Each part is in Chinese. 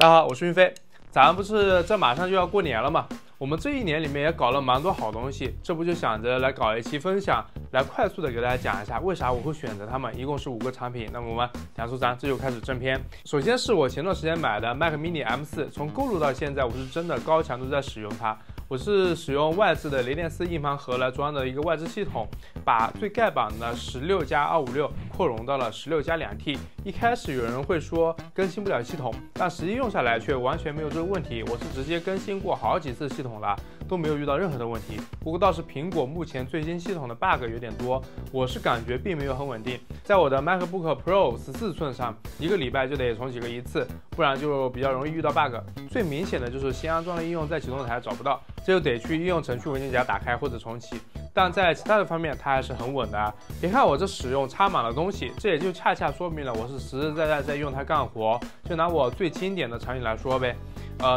大家好，我是云飞。咱不是这马上就要过年了嘛？我们这一年里面也搞了蛮多好东西，这不就想着来搞一期分享，来快速的给大家讲一下为啥我会选择它们。一共是5个产品，那么我们讲述咱这就开始正片。首先是我前段时间买的 Mac Mini M4，从购入到现在，我是真的高强度在使用它。我是使用外置的雷电4硬盘盒来装的一个外置系统，把最盖板的16+256扩容到了16+2T。一开始有人会说更新不了系统，但实际用下来却完全没有这个问题。我是直接更新过好几次系统了，都没有遇到任何的问题。不过倒是苹果目前最新系统的 bug 有点多，我是感觉并没有很稳定。在我的 MacBook Pro 14寸上，1个礼拜就得重启个1次，不然就比较容易遇到 bug。最明显的就是新安装的应用在启动台找不到，这就得去应用程序文件夹打开或者重启。但在其他的方面，它还是很稳的啊。别看我这使用插满了东西，这也就恰恰说明了我是实实在在在用它干活。就拿我最经典的场景来说呗。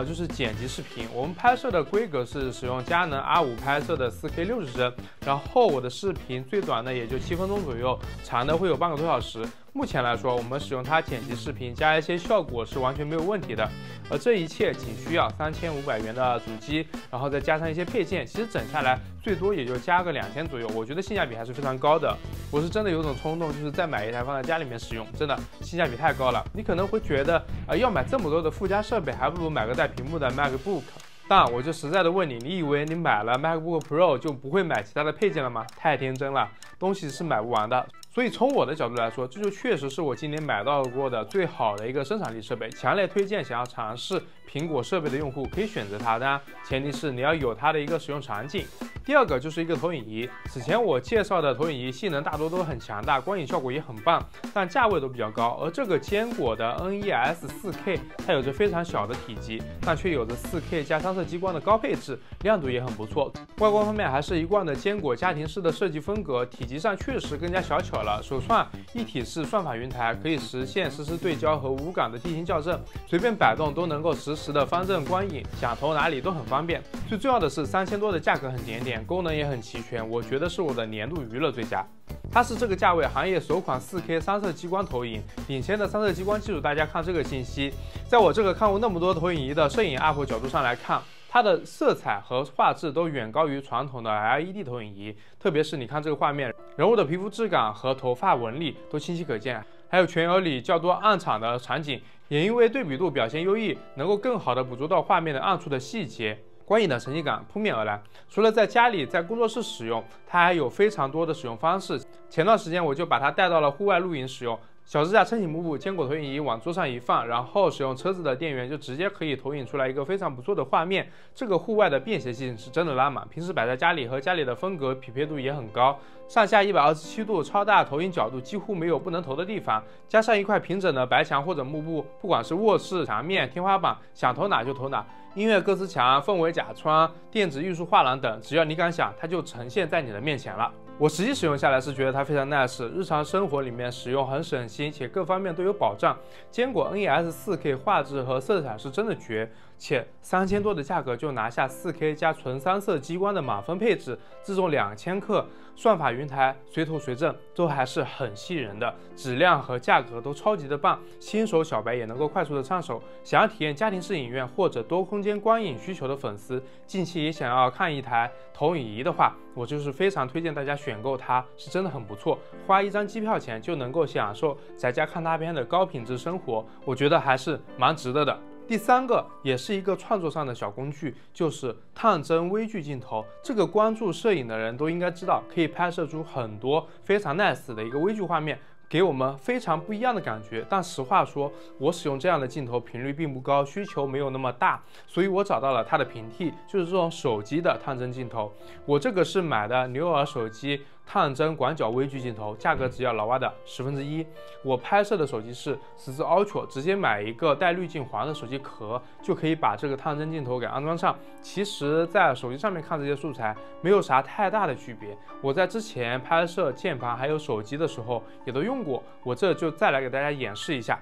就是剪辑视频，我们拍摄的规格是使用佳能 R5 拍摄的 4K 60帧，然后我的视频最短的也就7分钟左右，长的会有半个多小时。目前来说，我们使用它剪辑视频加一些效果是完全没有问题的。而这一切仅需要3500元的主机，然后再加上一些配件，其实整下来最多也就加个2000左右，我觉得性价比还是非常高的。我是真的有种冲动，就是再买一台放在家里面使用，真的性价比太高了。你可能会觉得要买这么多的附加设备，还不如买个带屏幕的 MacBook。但我就实在的问你，你以为你买了 MacBook Pro 就不会买其他的配件了吗？太天真了，东西是买不完的。所以从我的角度来说，这就确实是我今年买到过的最好的一个生产力设备，强烈推荐想要尝试苹果设备的用户可以选择它，当然前提是你要有它的一个使用场景。第二个就是一个投影仪，此前我介绍的投影仪性能大多都很强大，光影效果也很棒，但价位都比较高。而这个坚果的 NES 4K， 它有着非常小的体积，但却有着 4K 加3色激光的高配置，亮度也很不错。外观方面还是一贯的坚果家庭式的设计风格，体积上确实更加小巧了。手串一体式算法云台，可以实现实时对焦和无感的地形校正，随便摆动都能够实时的方正光影，想投哪里都很方便。最重要的是3000多的价格很点点，功能也很齐全，我觉得是我的年度娱乐最佳。它是这个价位行业首款 4K 3色激光投影，领先的3色激光技术，大家看这个信息，在我这个看过那么多投影仪的摄影 UP 角度上来看，它的色彩和画质都远高于传统的 LED 投影仪，特别是你看这个画面，人物的皮肤质感和头发纹理都清晰可见，还有全游里较多暗场的场景，也因为对比度表现优异，能够更好的捕捉到画面的暗处的细节。光影的沉浸感扑面而来，除了在家里、在工作室使用，它还有非常多的使用方式。前段时间我就把它带到了户外露营使用，小支架撑起幕布，坚果投影仪往桌上一放，然后使用车子的电源就直接可以投影出来一个非常不错的画面。这个户外的便携性是真的拉满，平时摆在家里和家里的风格匹配度也很高，上下127度超大投影角度几乎没有不能投的地方，加上一块平整的白墙或者幕布，不管是卧室、墙面、天花板，想投哪就投哪。音乐歌词墙、氛围假窗、电子艺术画廊等，只要你敢想，它就呈现在你的面前了。我实际使用下来是觉得它非常 nice， 日常生活里面使用很省心，且各方面都有保障。坚果 NES 4K 画质和色彩是真的绝，且3000多的价格就拿下 4K 加纯3色激光的满分配置，自重2000克，算法云台随投随正，都还是很吸引人的，质量和价格都超级的棒，新手小白也能够快速的上手。想要体验家庭式影院或者多空间观影需求的粉丝，近期也想要看一台投影仪的话，我就是非常推荐大家选购它，是真的很不错，花1张机票钱就能够享受在家看大片的高品质生活，我觉得还是蛮值得的。第3个也是一个创作上的小工具，就是探针微距镜头。这个关注摄影的人都应该知道，可以拍摄出很多非常 nice 的一个微距画面，给我们非常不一样的感觉。但实话说，我使用这样的镜头频率并不高，需求没有那么大，所以我找到了它的平替，就是这种手机的探针镜头。我这个是买的牛耳手机探针广角微距镜头，价格只要老外的1/10。我拍摄的手机是14 Ultra， 直接买一个带滤镜环的手机壳，就可以把这个探针镜头给安装上。其实在手机上面看这些素材没有啥太大的区别，我在之前拍摄键盘还有手机的时候也都用过，我这就再来给大家演示一下。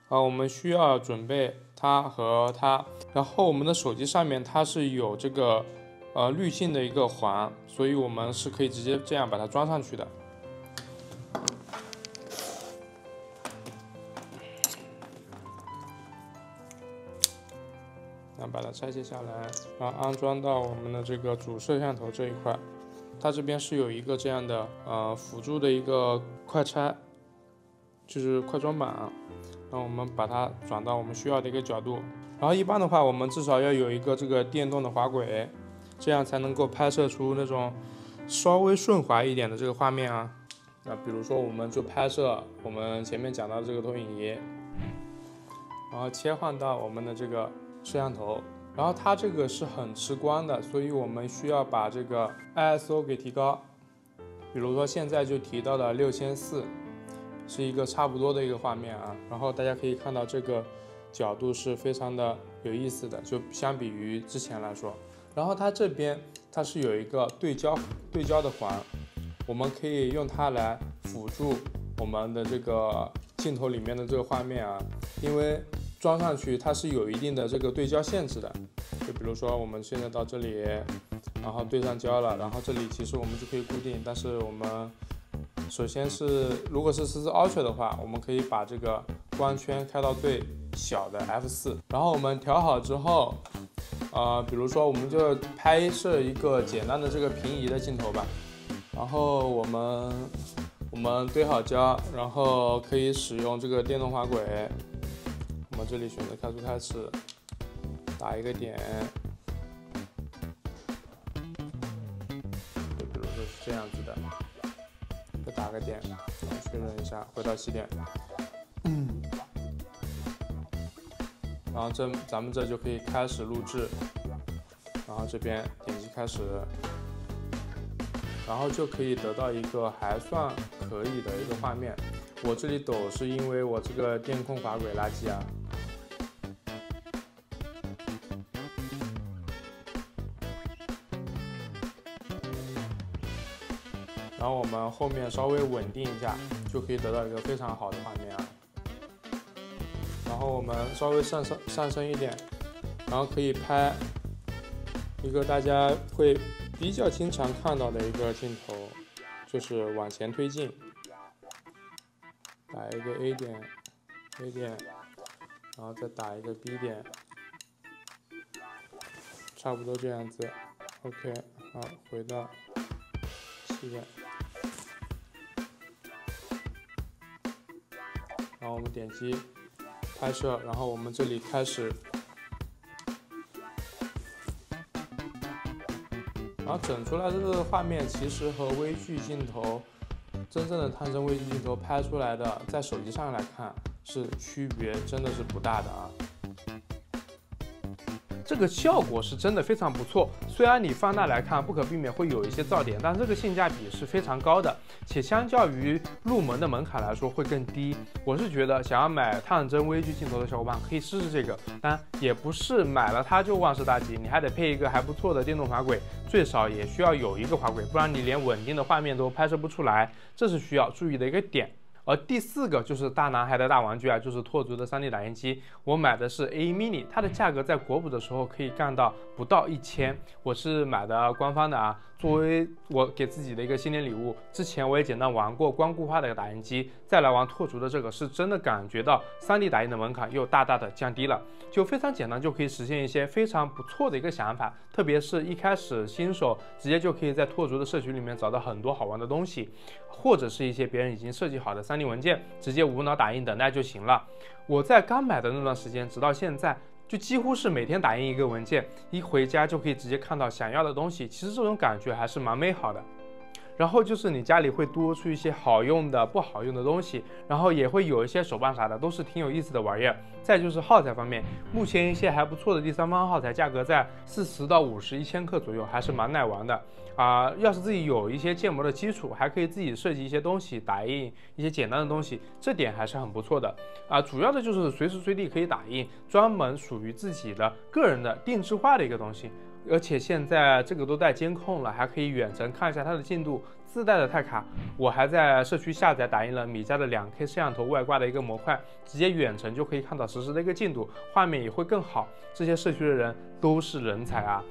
我们需要准备它和它，然后我们的手机上面它是有这个滤镜的一个环，所以我们是可以直接这样把它装上去的。然后把它拆卸下来，然后安装到我们的这个主摄像头这一块。它这边是有一个这样的辅助的一个快拆，就是快装板，然后我们把它转到我们需要的一个角度。然后一般的话，我们至少要有一个这个电动的滑轨，这样才能够拍摄出那种稍微顺滑一点的这个画面啊。那比如说，我们就拍摄我们前面讲到的这个投影仪，然后切换到我们的这个摄像头。然后它这个是很吃光的，所以我们需要把这个 ISO 给提高。比如说现在就提到了6400，是一个差不多的一个画面啊。然后大家可以看到这个角度是非常的有意思的，就相比于之前来说。然后它这边它是有一个对焦的环，我们可以用它来辅助我们的这个镜头里面的这个画面啊，因为装上去它是有一定的这个对焦限制的。就比如说我们现在到这里，然后对上焦了，然后这里其实我们就可以固定，但是我们首先是如果是14 Ultra 的话，我们可以把这个光圈开到最小的 F4，然后我们调好之后，比如说我们就拍摄一个简单的这个平移的镜头吧，然后我们对好焦，然后可以使用这个电动滑轨，我们这里选择开出开始，打一个点，就比如说是这样子的，再打个点，确认一下，回到起点，然后咱们这就可以开始录制，然后这边点击开始，然后就可以得到一个还算可以的一个画面。我这里抖是因为我这个电控滑轨垃圾啊。然后我们后面稍微稳定一下，就可以得到一个非常好的画面啊。然后我们稍微上升一点，然后可以拍一个大家会比较经常看到的一个镜头，就是往前推进，打一个 A 点，然后再打一个 B 点，差不多这样子。OK， 好，回到起点。然后我们点击拍摄，然后我们这里开始，然后整出来的这个画面其实和微距镜头真正的探针微距镜头拍出来的，在手机上来看是区别真的是不大的啊。这个效果是真的非常不错，虽然你放大来看不可避免会有一些噪点，但这个性价比是非常高的，且相较于入门的门槛来说会更低。我是觉得想要买探针微距镜头的小伙伴可以试试这个，但也不是买了它就万事大吉，你还得配一个还不错的电动滑轨，最少也需要有一个滑轨，不然你连稳定的画面都拍摄不出来，这是需要注意的一个点。而第4个就是大男孩的大玩具啊，就是拓足的 3D 打印机。我买的是 A Mini， 它的价格在国补的时候可以干到不到1000，我是买的官方的啊，作为我给自己的一个新年礼物。之前我也简单玩过光固化的打印机，再来玩拓足的这个，是真的感觉到 3D 打印的门槛又大大的降低了，就非常简单就可以实现一些非常不错的一个想法。特别是一开始新手直接就可以在拓足的社群里面找到很多好玩的东西，或者是一些别人已经设计好的3D 文件，直接无脑打印等待就行了。我在刚买的那段时间，直到现在，就几乎是每天打印一个文件，一回家就可以直接看到想要的东西。其实这种感觉还是蛮美好的。然后就是你家里会多出一些好用的、不好用的东西，然后也会有一些手办啥的，都是挺有意思的玩意儿。再就是耗材方面，目前一些还不错的第三方耗材价格在40到50、1000克左右，还是蛮耐玩的啊。要是自己有一些建模的基础，还可以自己设计一些东西，打印一些简单的东西，这点还是很不错的啊。主要的就是随时随地可以打印，专门属于自己的个人的定制化的一个东西。而且现在这个都带监控了，还可以远程看一下它的进度，自带的钛卡，我还在社区下载打印了米家的2K 摄像头外挂的一个模块，直接远程就可以看到实时的一个进度，画面也会更好。这些社区的人都是人才啊！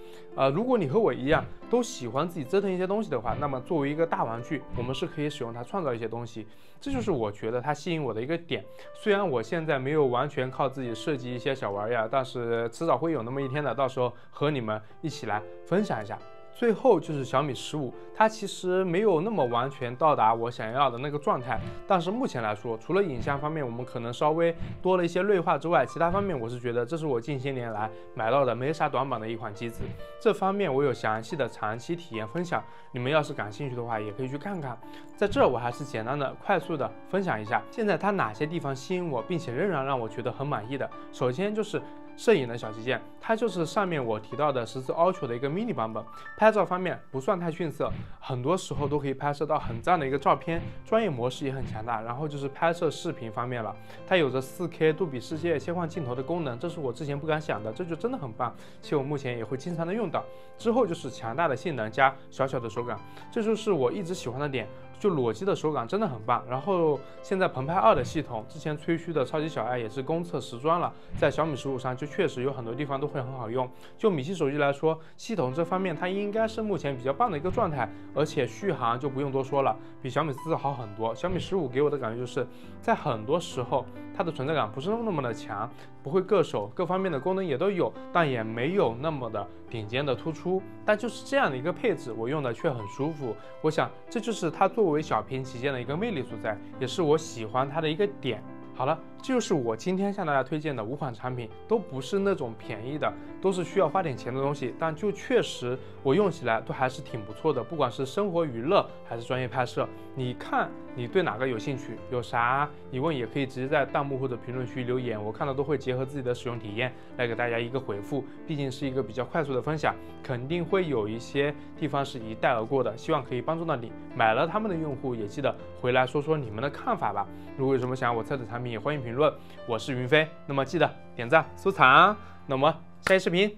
如果你和我一样都喜欢自己折腾一些东西的话，那么作为一个大玩具，我们是可以使用它创造一些东西。这就是我觉得它吸引我的一个点。虽然我现在没有完全靠自己设计一些小玩意儿，但是迟早会有那么一天的，到时候和你们一起来分享一下。最后就是小米15，它其实没有那么完全到达我想要的那个状态，但是目前来说，除了影像方面我们可能稍微多了一些锐化之外，其他方面我是觉得这是我近些年来买到的没啥短板的一款机子。这方面我有详细的长期体验分享，你们要是感兴趣的话，也可以去看看。在这我还是简单的、快速的分享一下，现在它哪些地方吸引我，并且仍然让我觉得很满意的。首先就是摄影的小旗舰，它就是上面我提到的14 Ultra 的一个 mini 版本。拍照方面不算太逊色，很多时候都可以拍摄到很赞的一个照片，专业模式也很强大。然后就是拍摄视频方面了，它有着 4K 杜比世界切换镜头的功能，这是我之前不敢想的，这就真的很棒，且我目前也会经常的用到。之后就是强大的性能加小小的手感，这就是我一直喜欢的点。就裸机的手感真的很棒，然后现在澎湃2的系统，之前吹嘘的超级小爱也是公测实装了，在小米15上就确实有很多地方都会很好用。就米系手机来说，系统这方面它应该是目前比较棒的一个状态，而且续航就不用多说了，比小米4好很多。小米15给我的感觉就是在很多时候它的存在感不是那么的强，不会硌手，各方面的功能也都有，但也没有那么的顶尖的突出。但就是这样的一个配置，我用的却很舒服。我想这就是它作为小屏旗舰的一个魅力所在，也是我喜欢它的一个点。好了，这就是我今天向大家推荐的5款产品，都不是那种便宜的，都是需要花点钱的东西，但就确实我用起来都还是挺不错的，不管是生活娱乐还是专业拍摄。你看你对哪个有兴趣，有啥疑问也可以直接在弹幕或者评论区留言，我看到都会结合自己的使用体验来给大家一个回复。毕竟是一个比较快速的分享，肯定会有一些地方是一带而过的，希望可以帮助到你。买了他们的用户也记得回来说说你们的看法吧。如果有什么想要我测的产品，也欢迎评论。我是云飞，那么记得点赞收藏。那么下期视频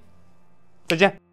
再见。